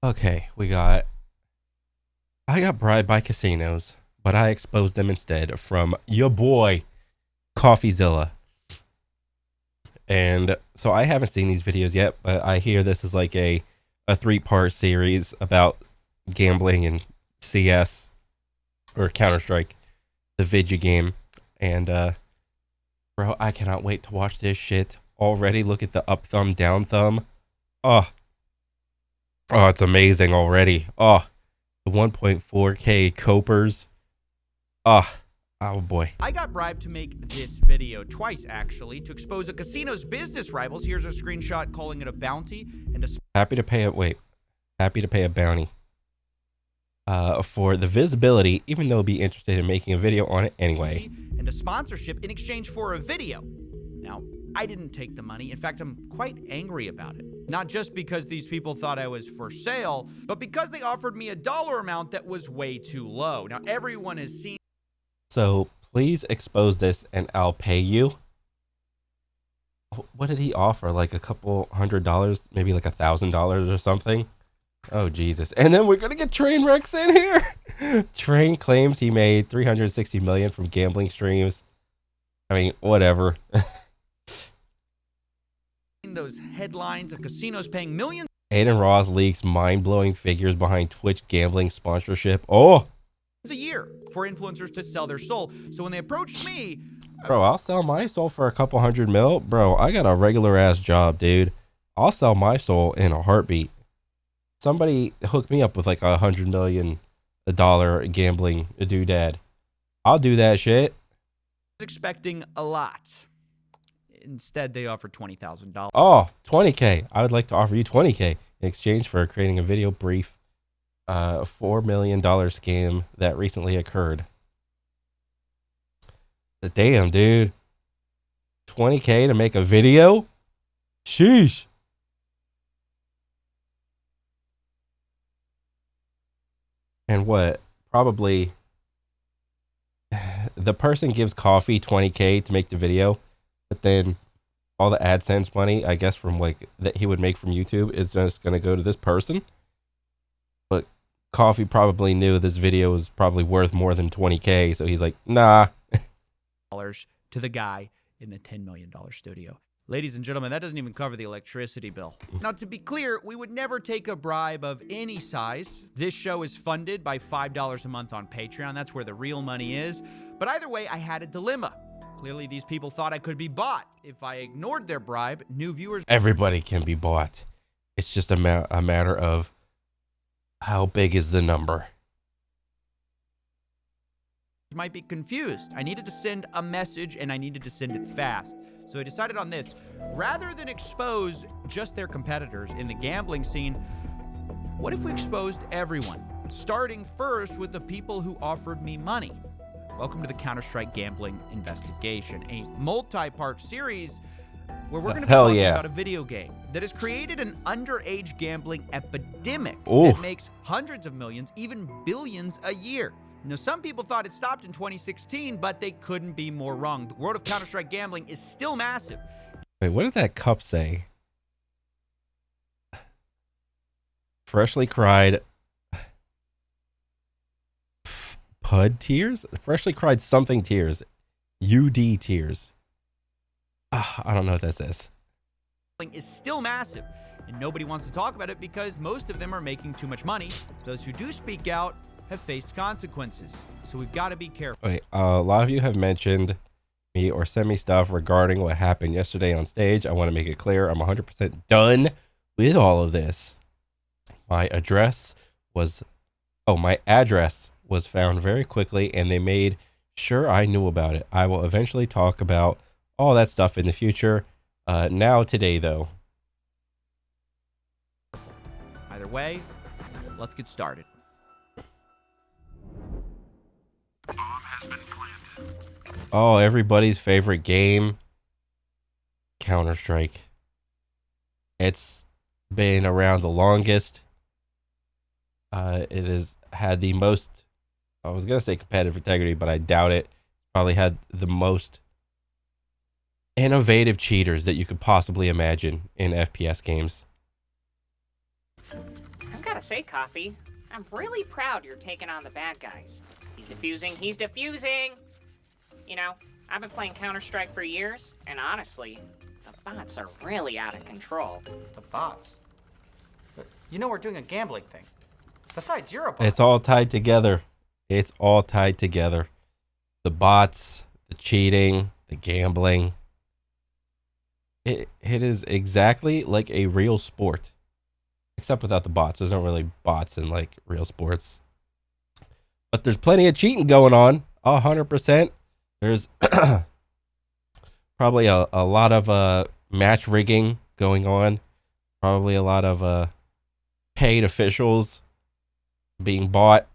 Okay, I got bribed by casinos, but I exposed them instead from your boy, CoffeeZilla. And so I haven't seen these videos yet, but I hear this is like a three-part series about gambling and CS or Counter-Strike, the video game. And bro, I cannot wait to watch this shit. Already look at the up thumb, down thumb. Oh, oh, it's amazing already. Oh, the 1.4K Copers. Oh, oh boy. I got bribed to make this video twice, actually, to expose a casino's business rivals. Here's a screenshot calling it a bounty and a Happy to pay a bounty for the visibility, even though I'd be interested in making a video on it anyway. And a sponsorship in exchange for a video. Now, I didn't take the money. In fact, I'm quite angry about it. Not just because these people thought I was for sale, but because they offered me a dollar amount that was way too low. Now, everyone has seen. So please expose this and I'll pay you. What did he offer? Like a couple $100, maybe like $1,000 or something. Oh Jesus! And then we're gonna get train wrecks in here. Train claims he made 360 million from gambling streams. I mean, whatever. Those headlines of casinos paying millions Aiden Ross leaks mind-blowing figures behind Twitch gambling sponsorship. Oh, a year for influencers to sell their soul. So when they approached me, bro, I'll sell my soul for a couple $100 mil. Bro, I got a regular ass job, dude. I'll sell my soul in a heartbeat. Somebody hooked me up with like $100 million gambling doodad. I'll do that shit. expecting a lot. Instead, they offered $20,000. Oh, 20K. I would like to offer you 20K in exchange for creating a video brief $4 million scam that recently occurred. Damn, dude. 20K to make a video? Sheesh. And what? Probably the person gives Coffee 20K to make the video, but then all the AdSense money, I guess, from like that he would make from YouTube is just going to go to this person. But Coffee probably knew this video was probably worth more than 20K, so he's like, nah. To the guy in the $10 million studio. Ladies and gentlemen, that doesn't even cover the electricity bill. Now, to be clear, we would never take a bribe of any size. This show is funded by $5 a month on Patreon. That's where the real money is. But either way, I had a dilemma. Clearly, these people thought I could be bought. If I ignored their bribe, new viewers... Everybody can be bought. It's just a matter of how big is the number. Might be confused. I needed to send a message, and I needed to send it fast. So I decided on this. Rather than expose just their competitors in the gambling scene, what if we exposed everyone? Starting first with the people who offered me money. Welcome to the Counter-Strike Gambling Investigation, a multi-part series where we're going to be talking about a video game that has created an underage gambling epidemic that makes hundreds of millions, even billions a year. Now, some people thought it stopped in 2016, but they couldn't be more wrong. The world of Counter-Strike gambling is still massive. Wait, what did that cup say? Freshly cried Pud tears? Freshly cried something tears. UD tears. I don't know what that says. Is still massive, and nobody wants to talk about it because most of them are making too much money. Those who do speak out have faced consequences, so we've got to be careful. Wait, a lot of you have mentioned me or sent me stuff regarding what happened yesterday on stage. I want to make it clear I'm 100% done with all of this. My address was found very quickly, and they made sure I knew about it. I will eventually talk about all that stuff in the future. Now today, though. Either way, let's get started. Oh, everybody's favorite game, Counter-Strike. It's been around the longest. It has had the most, I was going to say competitive integrity, but I doubt it. Probably had the most innovative cheaters that you could possibly imagine in FPS games. I've got gotta say, Coffee, I'm really proud you're taking on the bad guys. He's defusing! You know, I've been playing Counter-Strike for years, and honestly, the bots are really out of control. The bots? You know we're doing a gambling thing. Besides, you're a bot. It's all tied together. It's all tied together. The bots, the cheating, the gambling. It is exactly like a real sport. Except without the bots. There's not really bots in like real sports. But there's plenty of cheating going on. 100%. There's probably a lot of match rigging going on. Probably a lot of paid officials being bought.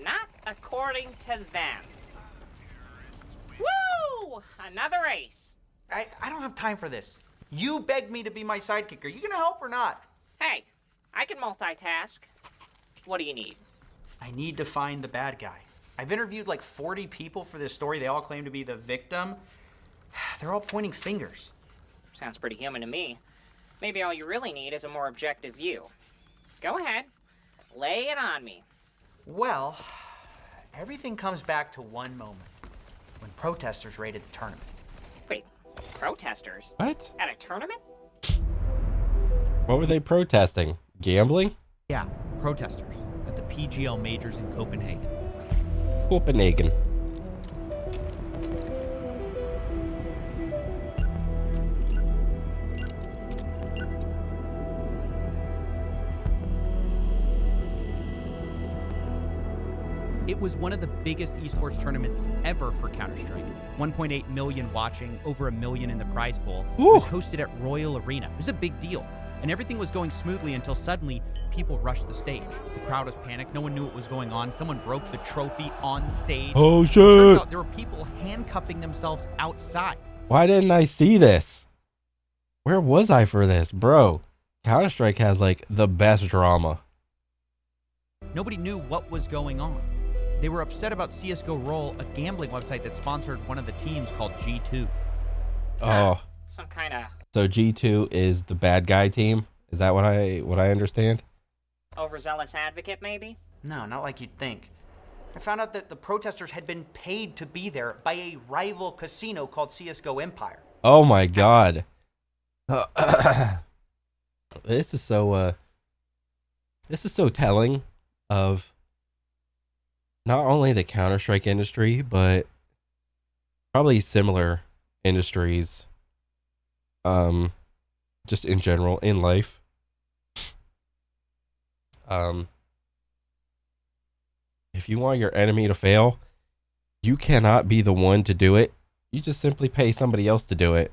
Not according to them. Woo! Another ace. I don't have time for this. You begged me to be my sidekick. Are you gonna help or not? Hey, I can multitask. What do you need? I need to find the bad guy. I've interviewed like 40 people for this story. They all claim to be the victim. They're all pointing fingers. Sounds pretty human to me. Maybe all you really need is a more objective view. Go ahead. Lay it on me. Well, everything comes back to one moment. When protesters raided the tournament. Wait, protesters? What? At a tournament? What were they protesting? Gambling? Yeah, protesters at the PGL Majors in Copenhagen. Copenhagen. It was one of the biggest esports tournaments ever for Counter-Strike. 1.8 million watching, over 1 million in the prize pool. It was hosted at Royal Arena. It was a big deal. And everything was going smoothly until suddenly people rushed the stage. The crowd was panicked. No one knew what was going on. Someone broke the trophy on stage. Oh, shit. Turns out there were people handcuffing themselves outside. Why didn't I see this? Where was I for this? Bro, Counter-Strike has like the best drama. Nobody knew what was going on. They were upset about CSGO Roll, a gambling website that sponsored one of the teams called G2. Oh. Some kind of So G2 is the bad guy team? Is that what I understand? overzealous advocate, maybe? No, not like you'd think. I found out that the protesters had been paid to be there by a rival casino called CSGO Empire. Oh my god. This is so telling of not only the Counter-Strike industry, but probably similar industries just in general in life. If you want your enemy to fail, you cannot be the one to do it. You just simply pay somebody else to do it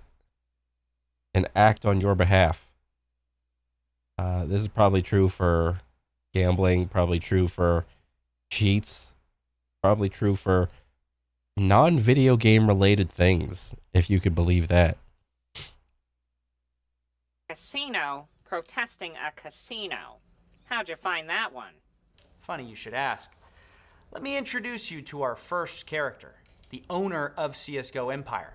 and act on your behalf. This is probably true for gambling, probably true for cheats, probably true for non-video game related things, if you could believe that. Casino protesting a casino. How'd you find that one? Funny you should ask. Let me introduce you to our first character, the owner of CSGO Empire.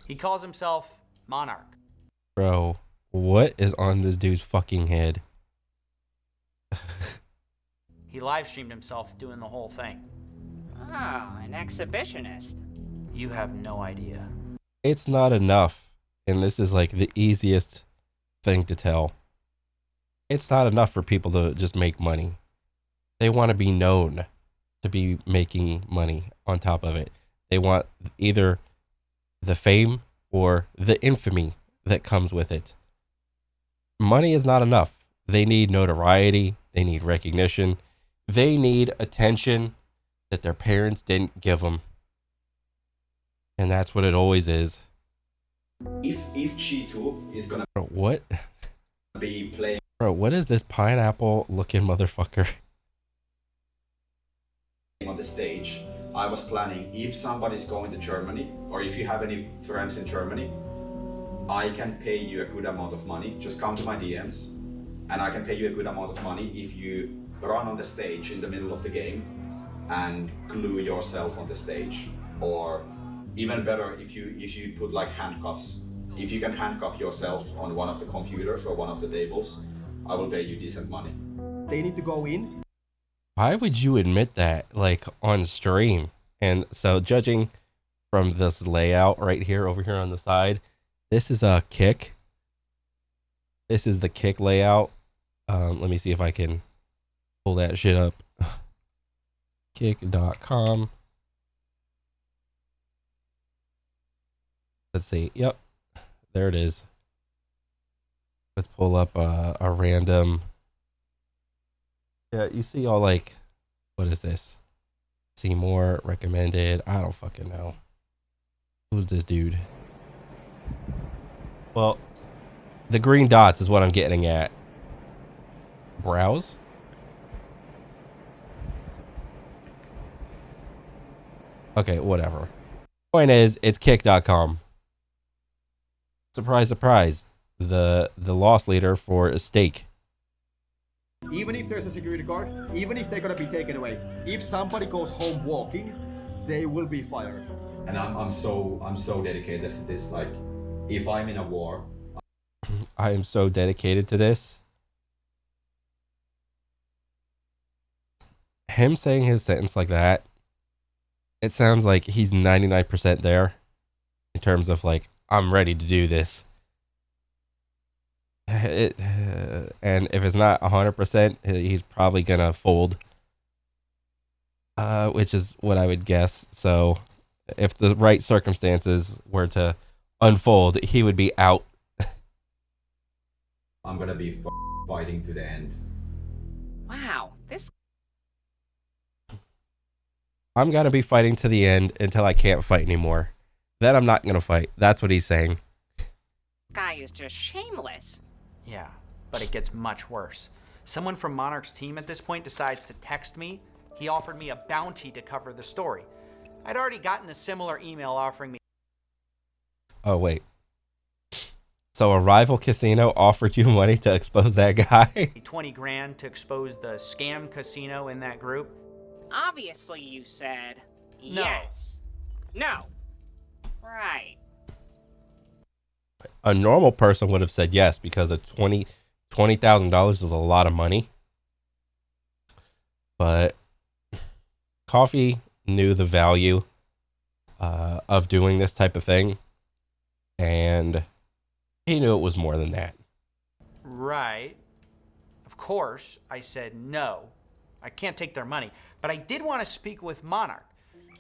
He calls himself Monarch. Bro, what is on this dude's fucking head? He live streamed himself doing the whole thing. Oh, an exhibitionist. You have no idea. It's not enough, and this is like the easiest thing to tell. It's not enough for people to just make money. They want to be known to be making money on top of it. They want either the fame or the infamy that comes with it. Money is not enough. They need notoriety. They need recognition. They need attention that their parents didn't give them. And that's what it always is. If G2 is gonna Bro, what? be playing Bro, what is this pineapple looking motherfucker? on the stage, I was planning, if somebody's going to Germany, or if you have any friends in Germany, I can pay you a good amount of money. Just come to my DMs, and I can pay you a good amount of money if you run on the stage in the middle of the game and glue yourself on the stage, or even better, if you put like handcuffs If you can handcuff yourself on one of the computers or one of the tables, I will pay you decent money. They need to go in. Why would you admit that, like, on stream? And so, judging from this layout right here, over here on the side, this is a kick. This is the kick layout. Let me see if I can pull that shit up. Kick.com. Let's see. Yep. There it is. Let's pull up a random. Yeah, you see all like, what is this? See more recommended. I don't fucking know. Who's this dude? Well, the green dots is what I'm getting at. Browse. Okay, whatever. Point is, it's kick.com. Surprise, surprise. The loss leader for Stake. Even if there's a security guard, even if they're gonna be taken away, if somebody goes home walking, they will be fired. And I'm so dedicated to this. Like, if I'm in a war, I am so dedicated to this. Him saying his sentence like that, it sounds like he's 99% there in terms of like, I'm ready to do this. And if it's not 100%, he's probably gonna fold, which is what I would guess. So if the right circumstances were to unfold, he would be out. I'm gonna be fighting to the end. Wow, this I'm gonna be fighting to the end until I can't fight anymore. Then I'm not gonna fight. That's what he's saying. guy is just shameless. Yeah, but it gets much worse. Someone from Monarch's team at this point decides to text me. He offered me a bounty to cover the story. I'd already gotten a similar email offering me Oh, wait. So a rival casino offered you money to expose that guy? 20 grand to expose the scam casino in that group. Obviously, you said No. yes. No. Right. A normal person would have said yes, because $20,000 is a lot of money. But Coffee knew the value of doing this type of thing, and he knew it was more than that. Right. Of course, I said no. I can't take their money. But I did want to speak with Monarch.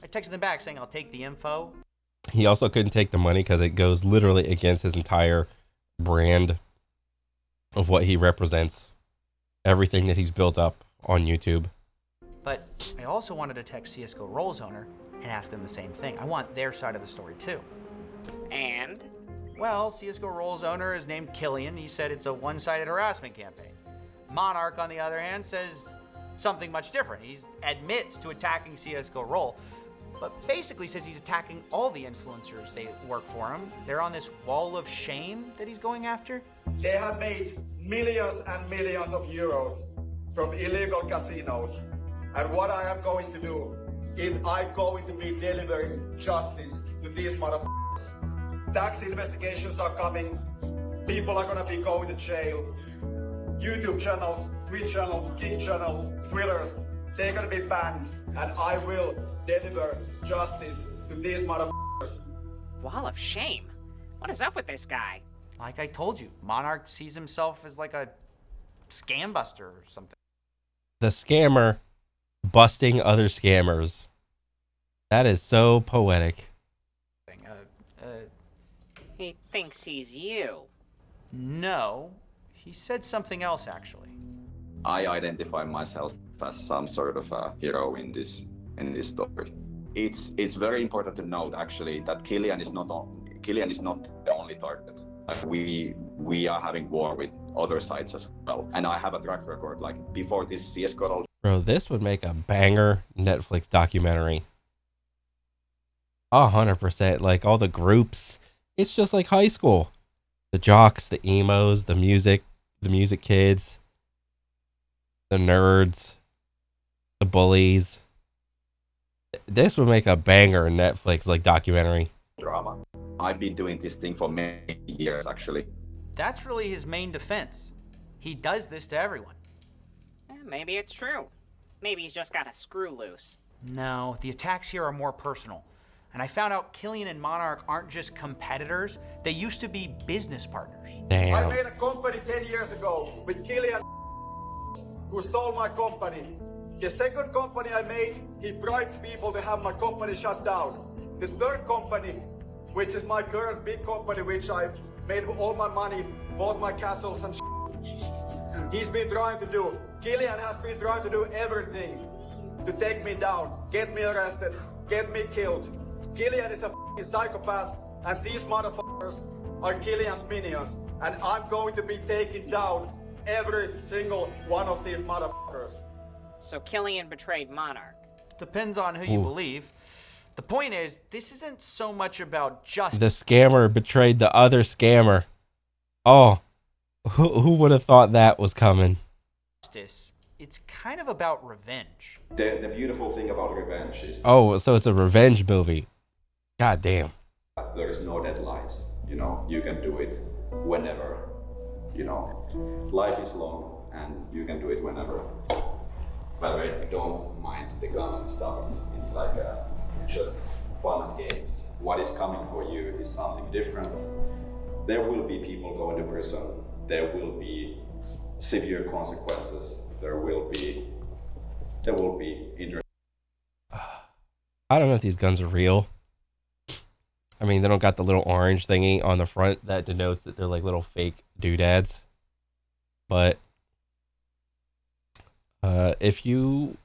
I texted them back saying I'll take the info. He also couldn't take the money because it goes literally against his entire brand of what he represents, everything that he's built up on YouTube. But I also wanted to text CSGO Roll's owner and ask them the same thing. I want their side of the story too. And Well, CSGO Roll's owner is named Killian. He said it's a one-sided harassment campaign. Monarch, on the other hand, says something much different. He admits to attacking CSGO Roll, but basically says he's attacking all the influencers that work for him. They're on this wall of shame that he's going after. They have made millions and millions of euros from illegal casinos. And what I am going to do is I'm going to be delivering justice to these motherfuckers. Tax investigations are coming. People are gonna be going to jail. YouTube channels, Twitch channels, Kick channels, Twitters, they're gonna be banned. And I will deliver justice to these motherfuckers. wall of shame. What is up with this guy? Like I told you, Monarch sees himself as like a scam buster or something. The scammer busting other scammers. That is so poetic. He thinks he's you. No, he said something else actually. I identify myself as some sort of a hero in this story. It's very important to note actually that Killian is not the only target. We are having war with other sites as well, and I have a track record. Like before this CS:GO. Bro, this would make a banger Netflix documentary. 100%. Like all the groups. It's just like high school. The jocks, the emos, the music kids, the nerds, the bullies. This would make a banger Netflix like documentary. Drama. I've been doing this thing for many years, actually. That's really his main defense. He does this to everyone. Maybe it's true. Maybe he's just got a screw loose. No, the attacks here are more personal. And I found out Killian and Monarch aren't just competitors, they used to be business partners. I Damn. made a company 10 years ago with Killian, who stole my company. The second company I made, he bribed people to have my company shut down. The third company, which is my current big company, which I made all my money, bought my castles and he's been trying to do. Killian has been trying to do everything to take me down, get me arrested, get me killed. Killian is a f***ing psychopath, and these motherfuckers are Killian's minions, and I'm going to be taking down every single one of these motherfuckers. So Killian betrayed Monarch. Depends on who you Ooh. believe. The point is, this isn't so much about justice. The scammer betrayed the other scammer. Oh, who would have thought that was coming? It's kind of about revenge. The beautiful thing about revenge is Oh, so it's a revenge movie. God damn. that there is no deadlines. You know, you can do it whenever. You know, life is long and you can do it whenever. By the way, don't mind the guns and stuff. It's like just fun and games. What is coming for you is something different. There will be people going to prison. There will be severe consequences. There will be I don't know if these guns are real. I mean, they don't got the little orange thingy on the front that denotes that they're like little fake doodads. But if you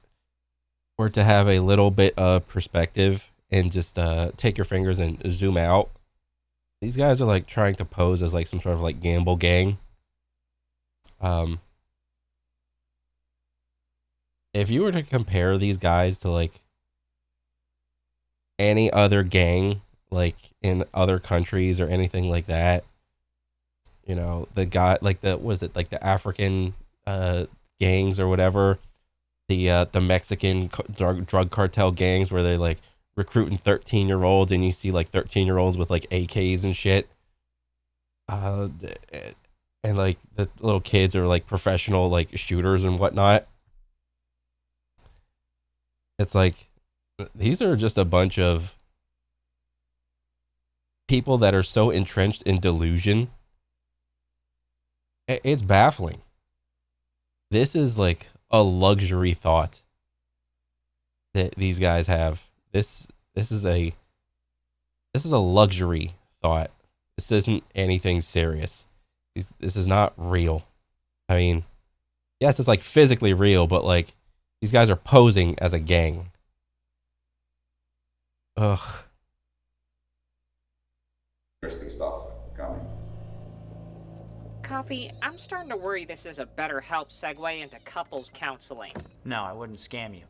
were to have a little bit of perspective and just take your fingers and zoom out, these guys are like trying to pose as like some sort of like gamble gang. If you were to compare these guys to like any other gang, like in other countries or anything like that, you know, the guy like the was it like the African gangs or whatever, the Mexican drug cartel gangs where they like recruiting 13-year-olds and you see like 13-year-olds with like AKs and shit, and like the little kids are like professional like shooters and whatnot. It's like these are just a bunch of people that are so entrenched in delusion. It's baffling. This is like a luxury thought that these guys have. This is a luxury thought. This isn't anything serious. This is not real. I mean, yes, it's like physically real, but like these guys are posing as a gang. Ugh. interesting stuff coming. Coffee, I'm starting to worry this is a better help segue into couples counseling. No, I wouldn't scam you.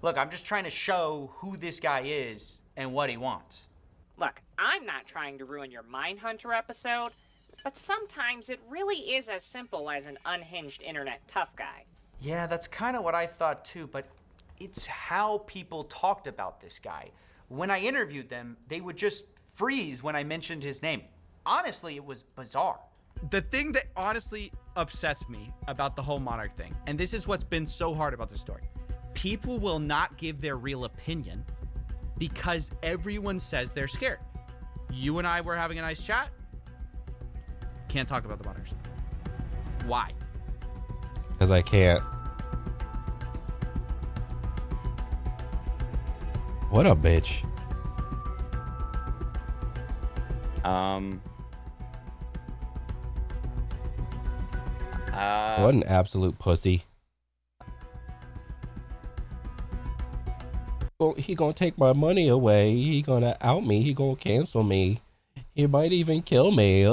Look, I'm just trying to show who this guy is and what he wants. Look, I'm not trying to ruin your Mindhunter episode, but sometimes it really is as simple as an unhinged internet tough guy. Yeah, that's kind of what I thought too, but it's how people talked about this guy. When I interviewed them, they would just freeze when I mentioned his name. Honestly, it was bizarre. The thing that honestly upsets me about the whole Monarch thing, and this is what's been so hard about this story, people will not give their real opinion because everyone says they're scared. You and I were having a nice chat. Can't talk about the Monarchs. Why? Because I can't. What a bitch. What an absolute pussy. Well, he gonna take my money away. He gonna out me. He gonna cancel me. He might even kill me.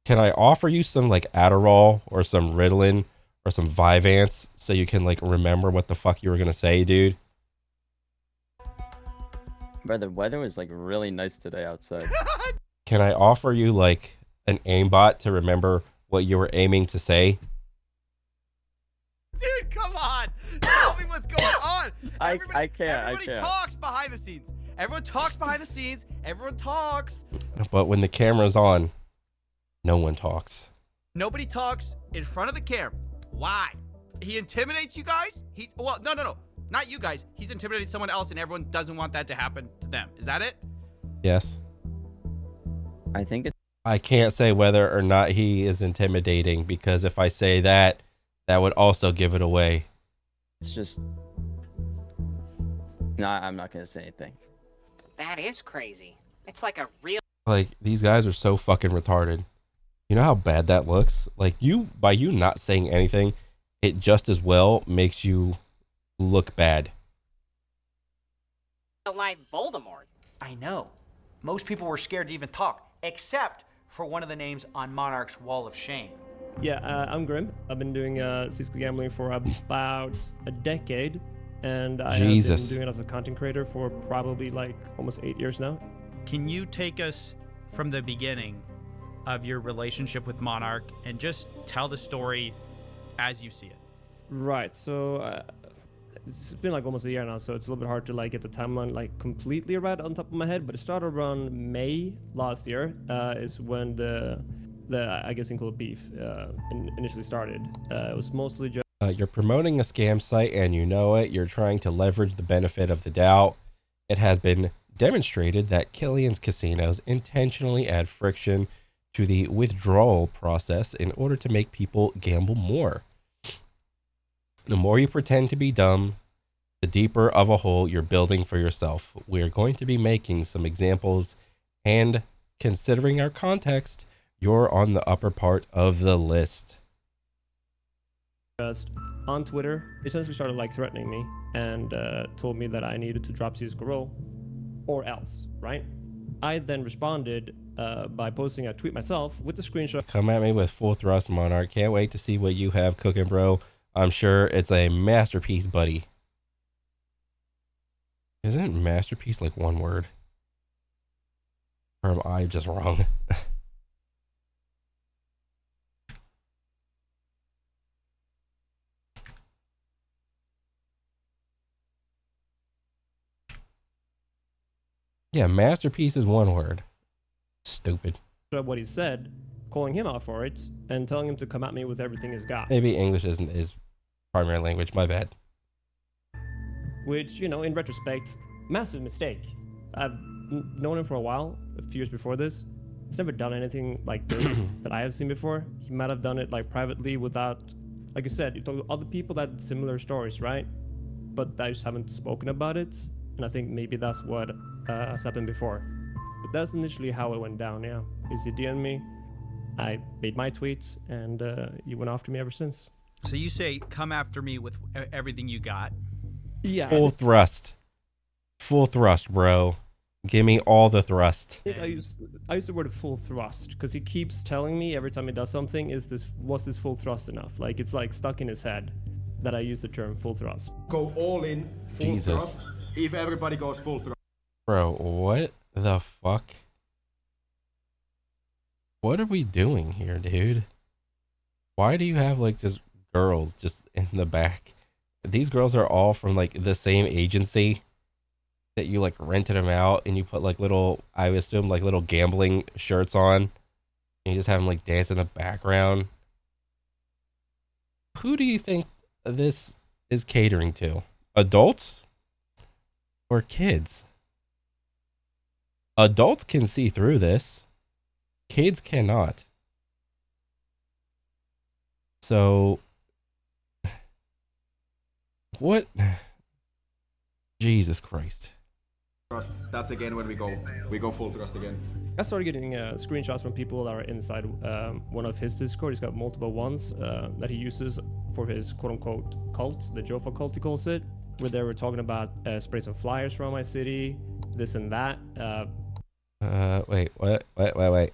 Can I offer you some like Adderall or some Ritalin or some Vyvanse so you can like remember what the fuck you were gonna say, dude? Bro, the weather was like really nice today outside. Can I offer you like an aimbot to remember what you were aiming to say? Dude, come on. Tell me what's going on. I can't. Everybody talks behind the scenes. Everyone talks behind the scenes. Everyone talks. But when the camera's on, no one talks. Nobody talks in front of the camera. Why? He intimidates you guys? Well, no. Not you guys. He's intimidating someone else and everyone doesn't want that to happen to them. Is that it? Yes. I think it's I can't say whether or not he is intimidating, because if I say that, that would also give it away. just. No, I'm not gonna say anything. That is crazy. It's like a real. Like, these guys are so fucking retarded. You know how bad that looks? Like, by you not saying anything, it just as well makes you look bad. Live Voldemort. I know. Most people were scared to even talk, except for one of the names on Monarch's Wall of Shame. Yeah, I'm Grim. I've been doing Cisco gambling for about a decade, and I have been doing it as a content creator for probably like almost 8 years now. Can you take us from the beginning of your relationship with Monarch and just tell the story as you see it? Right. So it's been like almost a year now, so it's a little bit hard to like get the timeline like completely right on top of my head. But it started around May last year. Is when the I guess included beef initially started. It was mostly just You're promoting a scam site and you know it. You're trying to leverage the benefit of the doubt. It has been demonstrated that Killian's casinos intentionally add friction to the withdrawal process in order to make people gamble more. The more you pretend to be dumb, the deeper of a hole you're building for yourself. We're going to be making some examples, and considering our context, you're on the upper part of the list. on Twitter. They essentially started like threatening me and told me that I needed to drop Cisco Roll or else, right? I then responded by posting a tweet myself with the screenshot. Come at me with full thrust, Monarch. Can't wait to see what you have cooking, bro. I'm sure it's a masterpiece, buddy. Isn't masterpiece like one word? Or am I just wrong? Yeah, masterpiece is one word. Stupid. What he said, calling him out for it, and telling him to come at me with everything he's got. Maybe English isn't his primary language. My bad. Which, you know, in retrospect, massive mistake. I've known him for a while, a few years before this. He's never done anything like this that I have seen before. He might have done it like privately without, like you said, you talk to other people that had similar stories, right? But I just haven't spoken about it. And I think maybe that's what has happened before. But that's initially how it went down, yeah. Is he DM'd me, I made my tweets, and he went after me ever since. So you say, come after me with everything you got. Yeah. Full thrust. Full thrust, bro. Give me all the thrust. I use the word full thrust because he keeps telling me every time he does something, was this full thrust enough? Like it's like stuck in his head that I use the term full thrust. Go all in, full thrust, if everybody goes full thrust. Bro, what the fuck? What are we doing here, dude? Why do you have like just girls just in the back? These girls are all from like the same agency that you like rented them out, and you put like little, I assume like little gambling shirts on, and you just have them like dance in the background. Who do you think this is catering to? Adults or kids? Adults can see through this. Kids cannot. So, what? Jesus Christ. That's again when we go full thrust again. I started getting screenshots from people that are inside one of his Discord. He's got multiple ones that he uses for his quote-unquote cult, the Jofa cult he calls it, where they were talking about spraying some flyers around my city, this and that. Wait, what? Wait.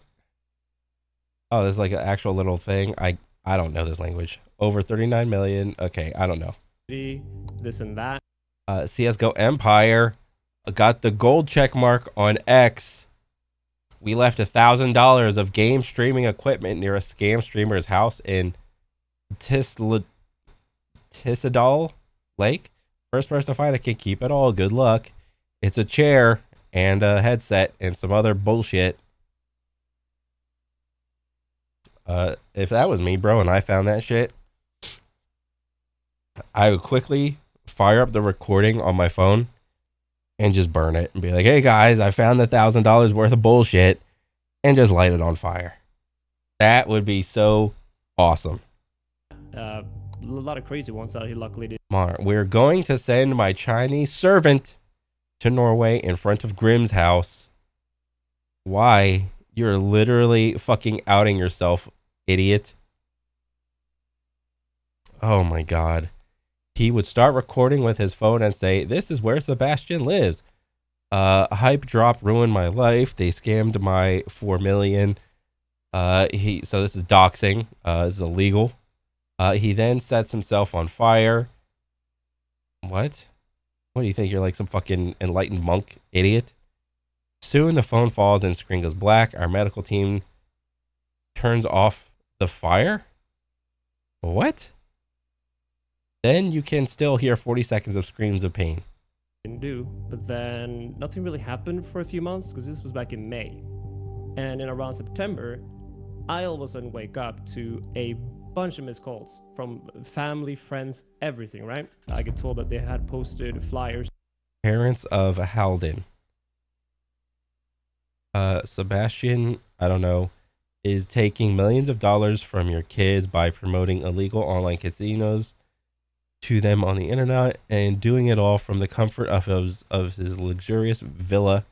Oh, there's like an actual little thing. I don't know this language. Over 39 million. Okay, I don't know. This and that. CSGO Empire got the gold check mark on X. We left $1,000 of game streaming equipment near a scam streamer's house in Tisadal Lake. First person to find it can keep it all. Good luck. It's a chair and a headset and some other bullshit. If that was me, bro, and I found that shit, I would quickly fire up the recording on my phone and just burn it and be like, hey guys, I found the $1,000 worth of bullshit, and just light it on fire. That would be so awesome. A lot of crazy ones that he luckily did. We're going to send my Chinese servant to Norway in front of Grimm's house. Why? You're literally fucking outing yourself, idiot. Oh my god. He would start recording with his phone and say, this is where Sebastian lives. Hype drop ruined my life. They scammed my 4 million. So this is doxing. This is illegal. He then sets himself on fire. What? What do you think? You're like some fucking enlightened monk, idiot? Soon the phone falls and screen goes black. Our medical team turns off the fire. What? Then you can still hear 40 seconds of screams of pain. Can do, but then nothing really happened for a few months because this was back in May. And in around September, I all of a sudden wake up to a bunch of missed calls from family, friends, everything, right? I get told that they had posted flyers. Parents of Halden. Sebastian, I don't know, is taking millions of dollars from your kids by promoting illegal online casinos to them on the internet and doing it all from the comfort of his luxurious villa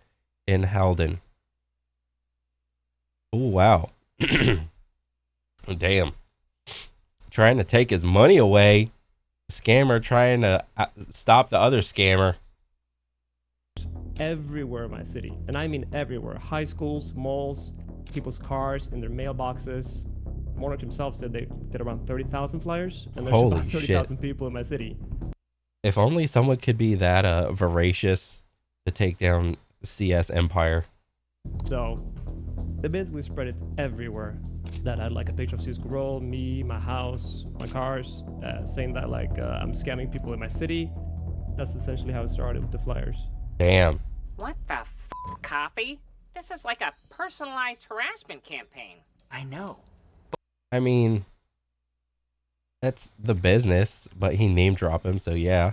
in Halden. Oh, wow. Damn. Trying to take his money away. Scammer trying to stop the other scammer. Everywhere in my city, and I mean everywhere. High schools, malls, people's cars, in their mailboxes. Monarch himself said they did around 30,000 flyers, and there's Holy about 30,000 people in my city. If only someone could be that voracious to take down CS Empire. So they basically spread it everywhere. That had like a picture of Cisco Roll, me, my house, my cars, saying that like I'm scamming people in my city. That's essentially how it started with the flyers. Damn. What the Coffee? This is like a personalized harassment campaign. I know. I mean, that's the business, but he name dropped him, so yeah.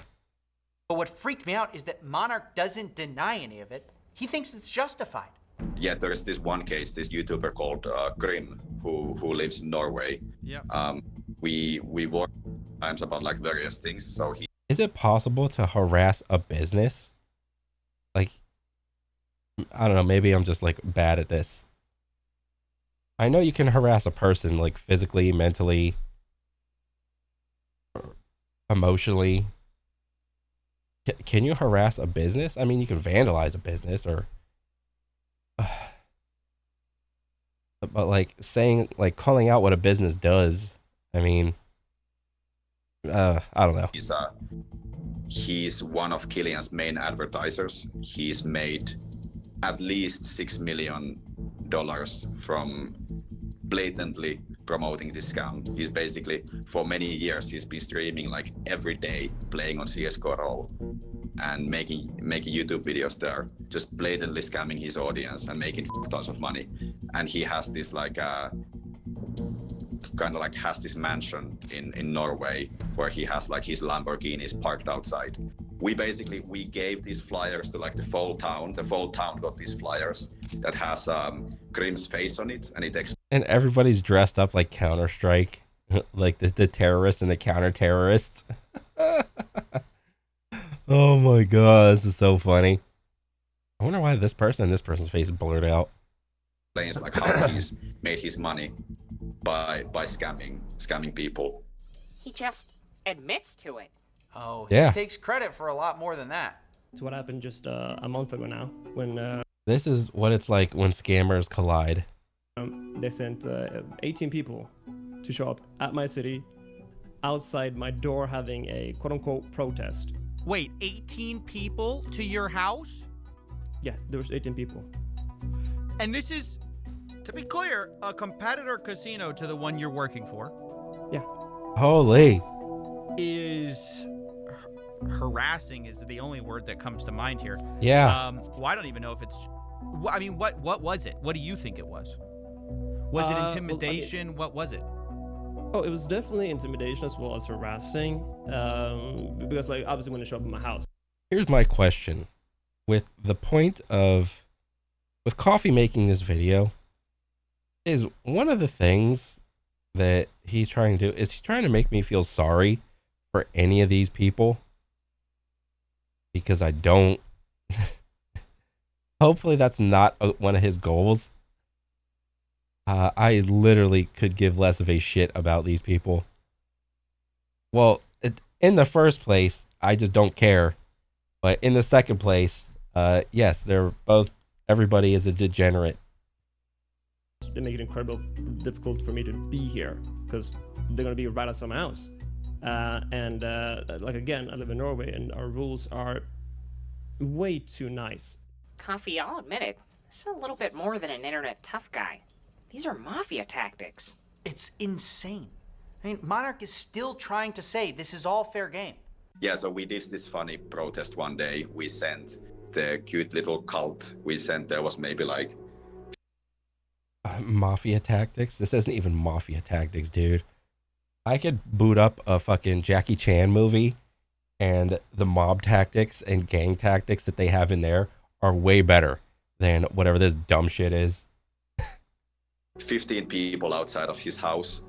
But what freaked me out is that Monarch doesn't deny any of it. He thinks it's justified. Yeah, there's this one case, this YouTuber called Grim, who lives in Norway. Yeah. We work times about like various things. So he. Is it possible to harass a business? Like, I don't know, maybe I'm just like bad at this. I know you can harass a person like physically, mentally, emotionally. Can you harass a business? I mean, you can vandalize a business or but like saying, like calling out what a business does. I mean, I don't know. He's one of Killian's main advertisers. He's made at least $6 million from blatantly promoting this scam. He's basically, for many years, he's been streaming like every day, playing on CS:GO Roll and making YouTube videos there, just blatantly scamming his audience and making tons of money. And he has this like kind of like has this mansion in Norway where he has like his Lamborghinis parked outside. We gave these flyers to like the full town. The full town got these flyers that has Grim's face on it, and and everybody's dressed up like Counter-Strike, like the terrorists and the counter-terrorists. Oh my god, this is so funny. I wonder why this person and this person's face is blurred out. explains like how he's made his money by scamming people. He just admits to it. Oh, yeah. He takes credit for a lot more than that. It's what happened just a month ago now when this is what it's like when scammers collide. They sent 18 people to show up at my city outside my door having a quote-unquote protest. Wait, 18 people to your house? Yeah, there was 18 people. And this is, to be clear, a competitor casino to the one you're working for. Yeah. Holy. Is harassing is the only word that comes to mind here. Yeah. Well, I don't even know if it's. I mean, what was it? What do you think it was? Was it intimidation? What was it? Oh, it was definitely intimidation as well as harassing. Because like obviously when they show up at my house. Here's my question. With Coffee making this video, is one of the things that he's trying to do is he's trying to make me feel sorry for any of these people, because I don't. Hopefully that's not one of his goals. I literally could give less of a shit about these people. Well, in the first place, I just don't care. But in the second place, yes, they're both. Everybody is a degenerate. They make it incredibly difficult for me to be here because they're gonna be right outside my house. Like again, I live in Norway and our rules are way too nice. Coffee, I'll admit it. This is a little bit more than an internet tough guy. These are mafia tactics. It's insane. I mean, Monarch is still trying to say this is all fair game. Yeah, so we did this funny protest one day. We sent the cute little cult. There was maybe like... Mafia tactics? This isn't even mafia tactics, dude. I could boot up a fucking Jackie Chan movie, and the mob tactics and gang tactics that they have in there are way better than whatever this dumb shit is. 15 people outside of his house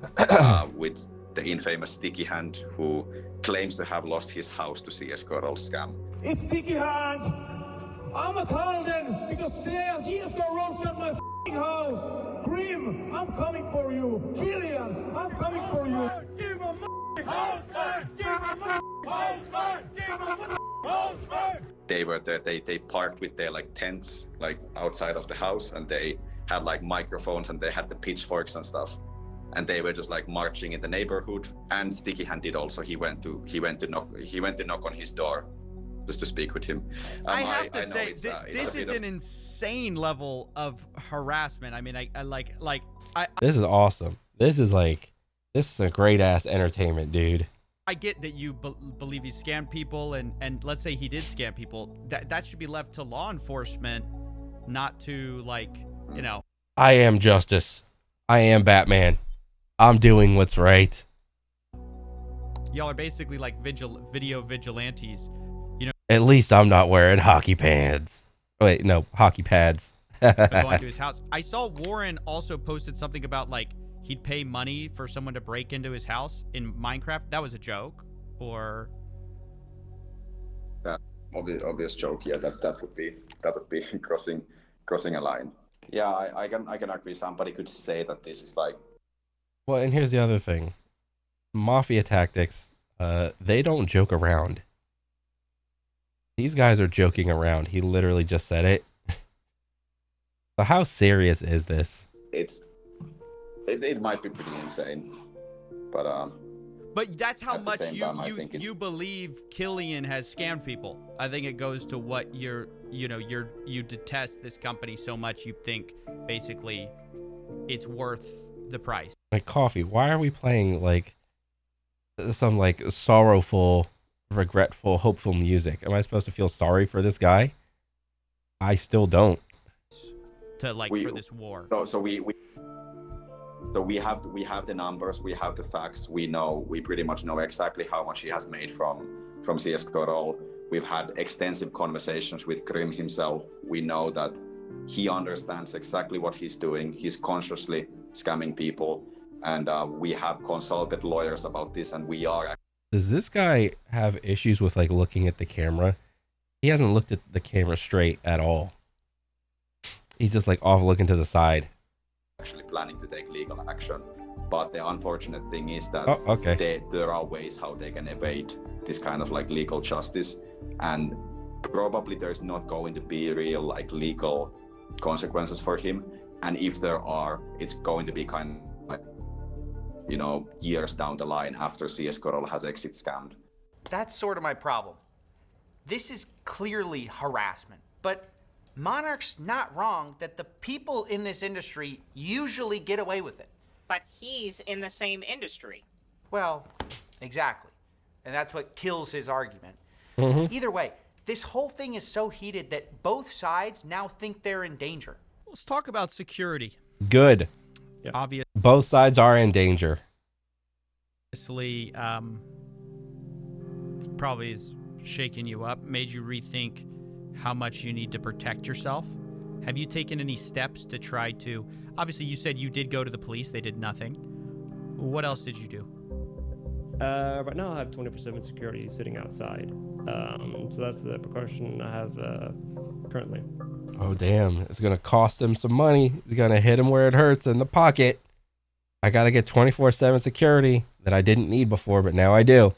with the infamous Sticky Hand, who claims to have lost his house to CS Coral scam. It's Sticky Hand! I'm a Calden because CS Coral's got my house! Grim, I'm coming for you! Killian, I'm coming for you! Give my house back! Give my house back! Give my house back! They were there, they parked with their like tents like outside of the house, and they had like microphones and they had the pitchforks and stuff, and they were just like marching in the neighborhood. And Sticky Hand did also. He went to knock on his door just to speak with him. I have to say, this is an insane level of harassment. I mean, This is awesome. This is a great ass entertainment, dude. I get that you believe he scammed people, and let's say he did scam people. That should be left to law enforcement, not to I am justice. I am Batman. I'm doing what's right. Y'all are basically like video vigilantes. At least I'm not wearing hockey pants. Wait, no, hockey pads. Going to his house. I saw Warren also posted something about like he'd pay money for someone to break into his house in Minecraft. That was a joke, or that obvious joke. Yeah, that would be crossing a line. Yeah, I can agree. Somebody could say that this is like. Well, and here's the other thing. Mafia tactics, they don't joke around. These guys are joking around. He literally just said it. So how serious is this? It might be pretty insane, but that's how much you believe Killian has scammed people. I think it goes to what you detest this company so much you think basically it's worth the price. Like, Coffee, why are we playing like some like sorrowful, regretful, hopeful music? Am I supposed to feel sorry for this guy? I still don't. For this war. So we have the numbers, we have the facts, we pretty much know exactly how much he has made from CS Coral. We've had extensive conversations with Grim himself. We know that he understands exactly what he's doing. He's consciously scamming people, and we have consulted lawyers about this, and we are. Does this guy have issues with like looking at the camera? He hasn't looked at the camera straight at all. He's just like off looking to the side. Actually planning to take legal action, but the unfortunate thing is that there are ways how they can evade this kind of like legal justice, and probably there's not going to be real like legal consequences for him, and if there are, it's going to be kind of like, years down the line after CS Coral has exit scammed. That's sort of my problem. This is clearly harassment, but Monarch's not wrong that the people in this industry usually get away with it. But he's in the same industry. Well, exactly. And that's what kills his argument. Either way, this whole thing is so heated that both sides now think they're in danger. Let's talk about security. Good. Obviously, Both sides are in danger. it's probably is shaking you up, made you rethink how much you need to protect yourself. Have you taken any steps to try to, obviously you said you did go to the police, they did nothing. What else did you do? Right now I have 24/7 security sitting outside. So that's the precaution I have currently. Oh, damn. It's going to cost him some money. It's going to hit him where it hurts in the pocket. I got to get 24/7 security that I didn't need before, but now I do.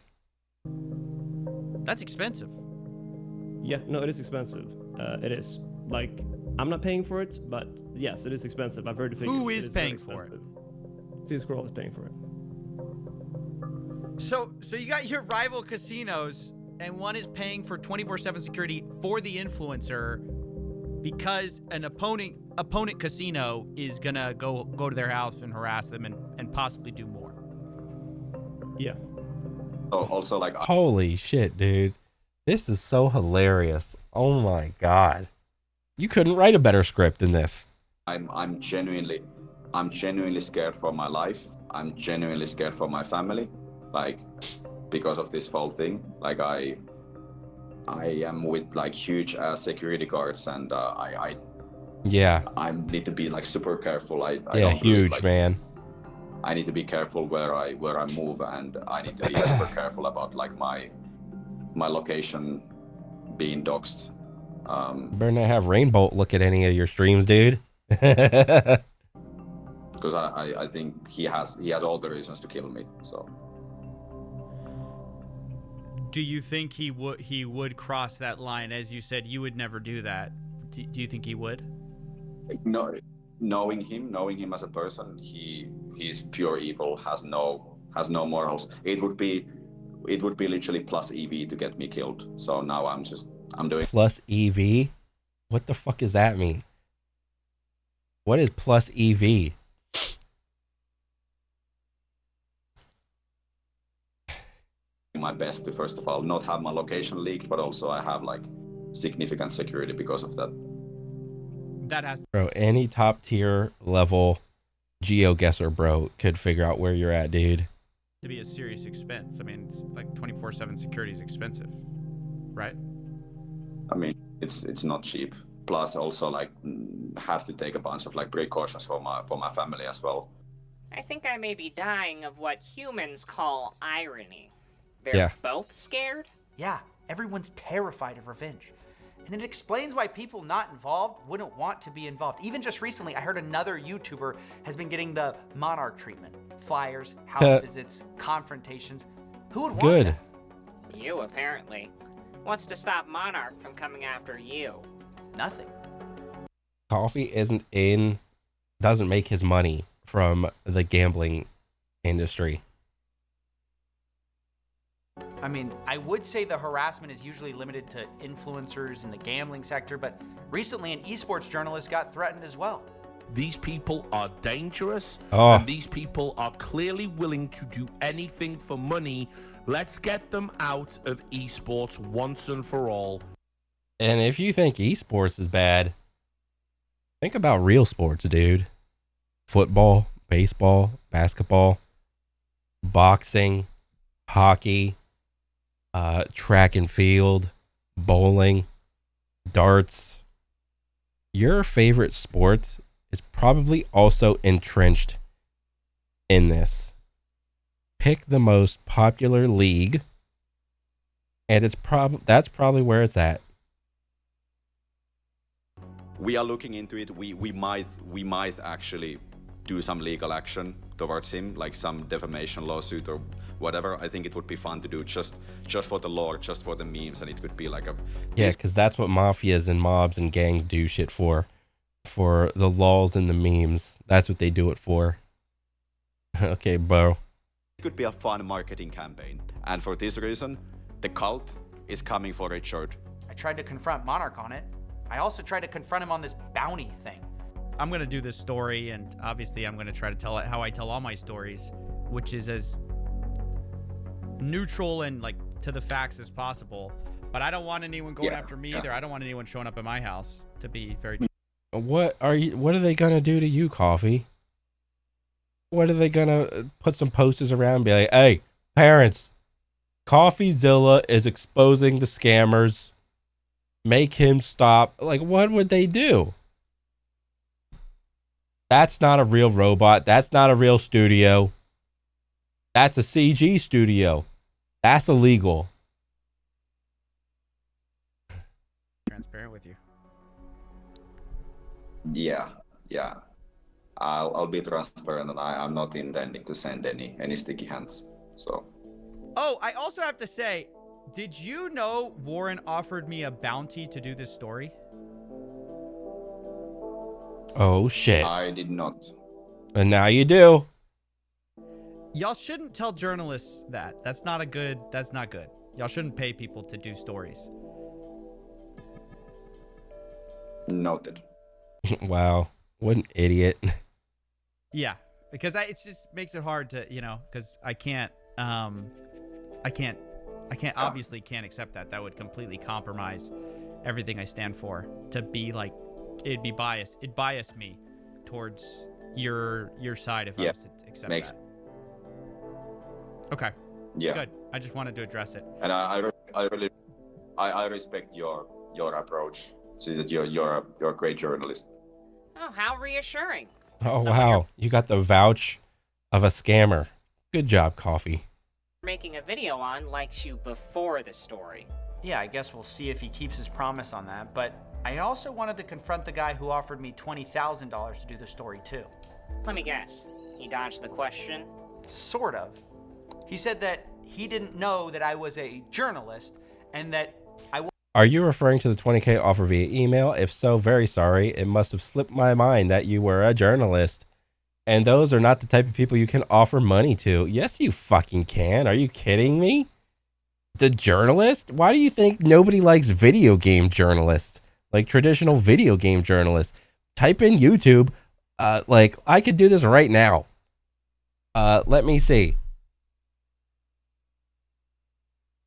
That's expensive. Yeah, no, it is expensive. It is. Like, I'm not paying for it, but yes, it is expensive. I've heard the figures. Who It is very paying for it? expensive. Steve Scroll is paying for it. So you got your rival casinos, and one is paying for 24/7 security for the influencer because an opponent casino is gonna go to their house and harass them and possibly do more. Yeah. So also like Holy shit, dude. This is so hilarious. Oh my God. You couldn't write a better script than this. I'm genuinely scared for my life. I'm genuinely scared for my family, like because of this whole thing. Like I am with like huge security guards, and I need to be like super careful. I don't huge, like, man. I need to be careful where I move, and I need to be super careful about like my location being doxed. Better not have Rainbolt look at any of your streams, dude. Because I think he has all the reasons to kill me. So Do you think he would cross that line? As you said, you would never do that. Do you think he would? no, knowing him as a person, he's pure evil, has no morals. It would be literally plus EV to get me killed. So now I'm doing Plus EV? What the fuck does that mean? What is plus EV? my best to, first of all, not have my location leaked, but also I have like significant security because of that. That has Bro, any top tier level geoguesser, bro, could figure out where you're at, dude. to be a serious expense. I mean, it's like 24/7 security is expensive, right? I mean, it's not cheap. Plus, also like have to take a bunch of like precautions for my family as well. I think I may be dying of what humans call irony. They're both scared? Yeah, everyone's terrified of revenge. And it explains why people not involved wouldn't want to be involved. Even just recently, I heard another YouTuber has been getting the Monarch treatment. Flyers, house visits, confrontations. Who would want that? You, apparently. What's to stop Monarch from coming after you? Nothing. Coffee doesn't make his money from the gambling industry. I mean, I would say the harassment is usually limited to influencers in the gambling sector, but recently an esports journalist got threatened as well. These people are dangerous, Oh. and these people are clearly willing to do anything for money. Let's get them out of esports once and for all. And if you think esports is bad, think about real sports, dude. Football, baseball, basketball, boxing, hockey, track and field, bowling, darts. Your favorite sport is probably also entrenched in this. Pick the most popular league, and that's probably where it's at. We are looking into it. We might actually do some legal action towards him, like some defamation lawsuit or whatever. I think it would be fun to do just for the lore, just for the memes, and it could be like because that's what mafias and mobs and gangs do shit for the lulz and the memes. That's what they do it for. Okay, bro. It could be a fun marketing campaign, and for this reason, the cult is coming for Richard. I tried to confront Monarch on it. I also tried to confront him on this bounty thing. I'm gonna do this story, and obviously I'm gonna try to tell it how I tell all my stories, which is as neutral and like to the facts as possible. But I don't want anyone going after me either. I don't want anyone showing up at my house, to be very. What are they gonna do to you, Coffee? What are they gonna put some posters around and be like, hey, parents, CoffeeZilla is exposing the scammers. Make him stop. Like, what would they do? That's not a real robot. That's not a real studio. That's a CG studio. That's illegal. Transparent with you. Yeah. I'll be transparent, and I'm not intending to send any sticky hands. So. Oh, I also have to say, did you know Warren offered me a bounty to do this story? Oh shit. I did not. And now you do. Y'all shouldn't tell journalists that. That's not good. Y'all shouldn't pay people to do stories. Noted. Wow. What an idiot. Yeah, because it just makes it hard to, because I can't obviously can't accept that. That would completely compromise everything I stand for. To be like, it'd be biased. It'd bias me towards your side if I was to accept that. Okay. Yeah. Good. I just wanted to address it. And I really respect your approach. See that you're a great journalist. Oh, how reassuring. Oh, wow. You got the vouch of a scammer. Good job, Coffee. Making a video on likes you before the story. Yeah, I guess we'll see if he keeps his promise on that. But I also wanted to confront the guy who offered me $20,000 to do the story too. Let me guess. He dodged the question? Sort of. He said that he didn't know that I was a journalist and that Are you referring to the 20K offer via email? If so, very sorry. It must have slipped my mind that you were a journalist. And those are not the type of people you can offer money to. Yes, you fucking can. Are you kidding me? The journalist? Why do you think nobody likes video game journalists? Like traditional video game journalists. Type in YouTube. Like, I could do this right now. Let me see.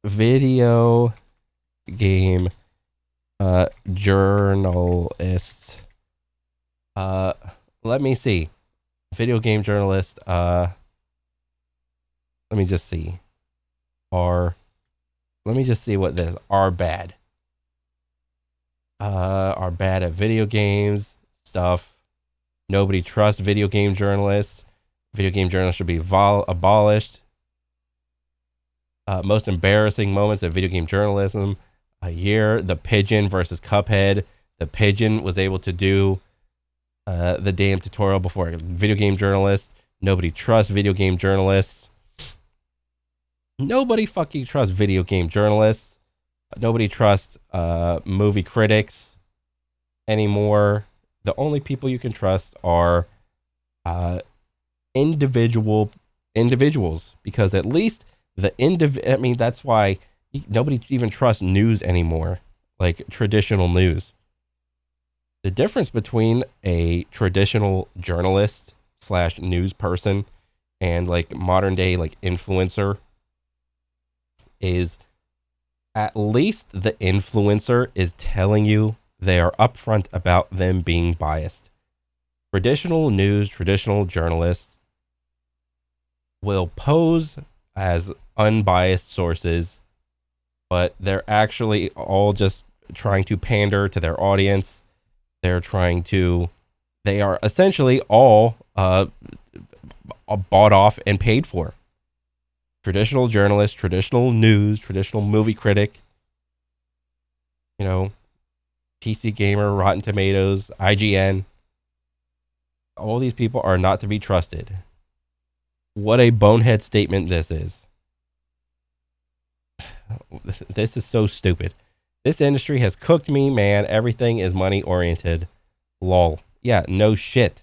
Video game journalist. Let me see. Video game journalist. Let me just see. Let me just see what this are bad. Are bad at video games stuff. Nobody trusts video game journalists. Video game journalists should be abolished. Most embarrassing moments of video game journalism. A year, the Pigeon versus Cuphead. The Pigeon was able to do the damn tutorial before a video game journalist. Nobody trusts video game journalists. Nobody fucking trusts video game journalists. Nobody trusts movie critics anymore. The only people you can trust are individuals, because at least I mean, that's why nobody even trusts news anymore, like traditional news. The difference between a traditional journalist / news person and like modern day like influencer is at least the influencer is telling you they are upfront about them being biased. Traditional news, traditional journalists will pose as unbiased sources, but they're actually all just trying to pander to their audience. They are essentially all bought off and paid for. Traditional journalist, traditional news, traditional movie critic, PC Gamer, Rotten Tomatoes, IGN. All these people are not to be trusted. What a bonehead statement this is. This is so stupid. This industry has cooked me, man. Everything is money oriented. Lol. Yeah, no shit.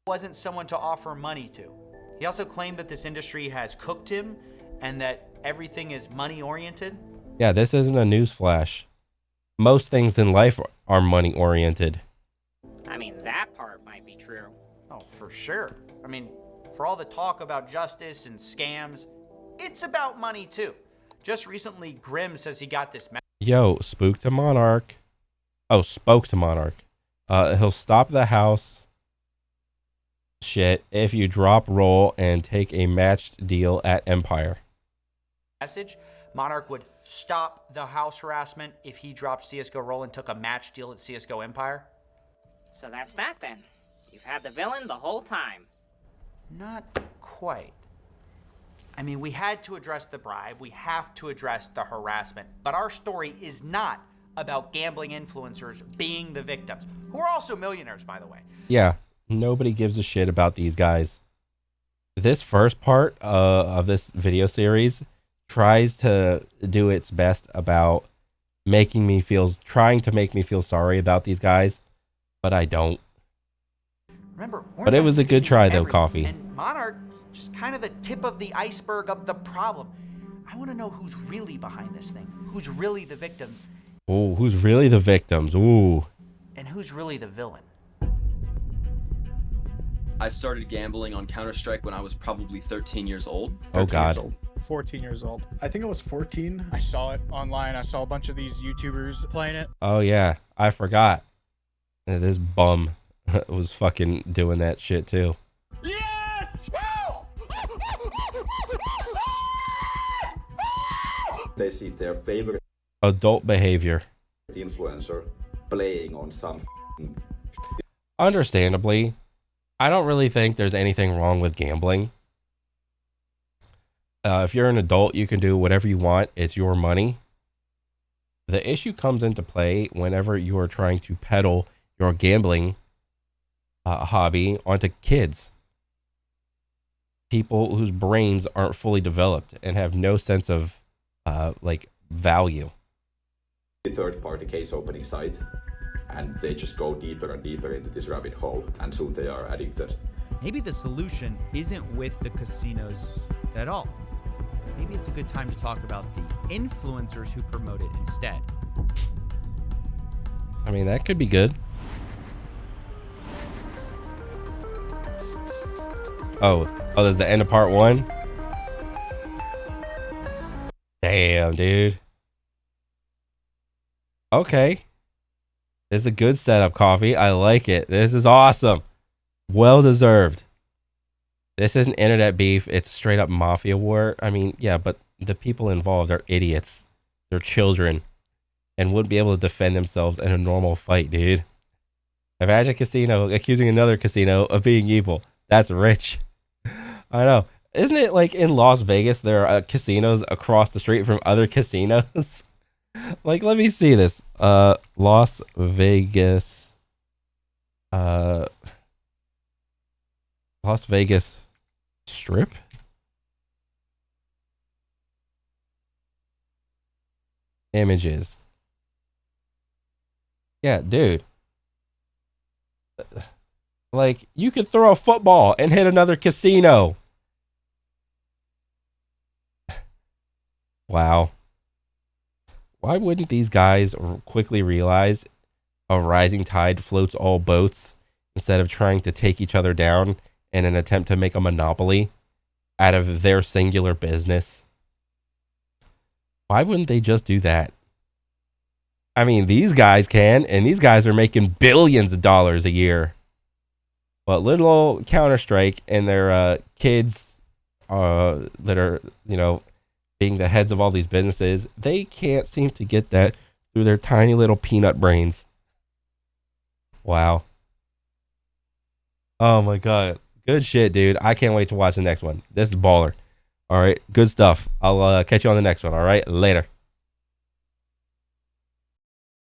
Wasn't someone to offer money to. He also claimed that this industry has cooked him and that everything is money oriented. Yeah, this isn't a news flash. most things in life are money oriented. I mean, that part might be true. Oh, for sure. I mean, for all the talk about justice and scams, it's about money too. Just recently, Grim says he got this Yo, spoke to Monarch. Oh, spoke to Monarch. He'll stop the house shit if you drop roll and take a matched deal at Empire. message. Monarch would stop the house harassment if he dropped CSGO Roll and took a match deal at CSGO Empire. So that's that then. You've had the villain the whole time. Not quite. I mean, we had to address the bribe. We have to address the harassment. But our story is not about gambling influencers being the victims, who are also millionaires, by the way. Yeah, nobody gives a shit about these guys. This first part of this video series tries to do its best about trying to make me feel sorry about these guys, but I don't. Remember, but it was a good try though, Coffee. And Monarch's just kind of the tip of the iceberg of the problem. I want to know who's really behind this thing, who's really the victims, Ooh, who's really the victims? Ooh. and who's really the villain. I started gambling on Counter-Strike when I was probably 13 years old. Oh God. 14 years old. I think I was 14. I saw it online. I saw a bunch of these YouTubers playing it. Oh yeah, I forgot. This bum was fucking doing that shit too. Yes! They see their favorite Adult behavior. influencer playing on some. Understandably, I don't really think there's anything wrong with gambling. If you're an adult, you can do whatever you want. It's your money. The issue comes into play whenever you are trying to peddle your gambling hobby onto kids. People whose brains aren't fully developed and have no sense of like value. Third-party case opening site, and they just go deeper and deeper into this rabbit hole, and soon they are addicted. Maybe the solution isn't with the casinos at all. Maybe it's a good time to talk about the influencers who promote it instead. I mean, that could be good. Oh, there's the end of part 1. Damn, dude. Okay. This is a good setup, Coffee. I like it. This is awesome. Well deserved. This isn't internet beef. It's straight up mafia war. I mean, yeah, but the people involved are idiots. They're children and wouldn't be able to defend themselves in a normal fight, dude. Imagine a casino accusing another casino of being evil. That's rich. I know. Isn't it like in Las Vegas, there are casinos across the street from other casinos? Like, let me see this. Las Vegas. Las Vegas Strip? Images. Yeah, dude. Like, you could throw a football and hit another casino. Wow. Why wouldn't these guys quickly realize a rising tide floats all boats instead of trying to take each other down in an attempt to make a monopoly out of their singular business? Why wouldn't they just do that? I mean, these guys can, and these guys are making billions of dollars a year. But little old Counter-Strike and their kids that are, you know, being the heads of all these businesses, they can't seem to get that through their tiny little peanut brains. Wow. Oh my God. Good shit, dude. I can't wait to watch the next one. This is baller. All right. Good stuff. I'll catch you on the next one. All right. Later.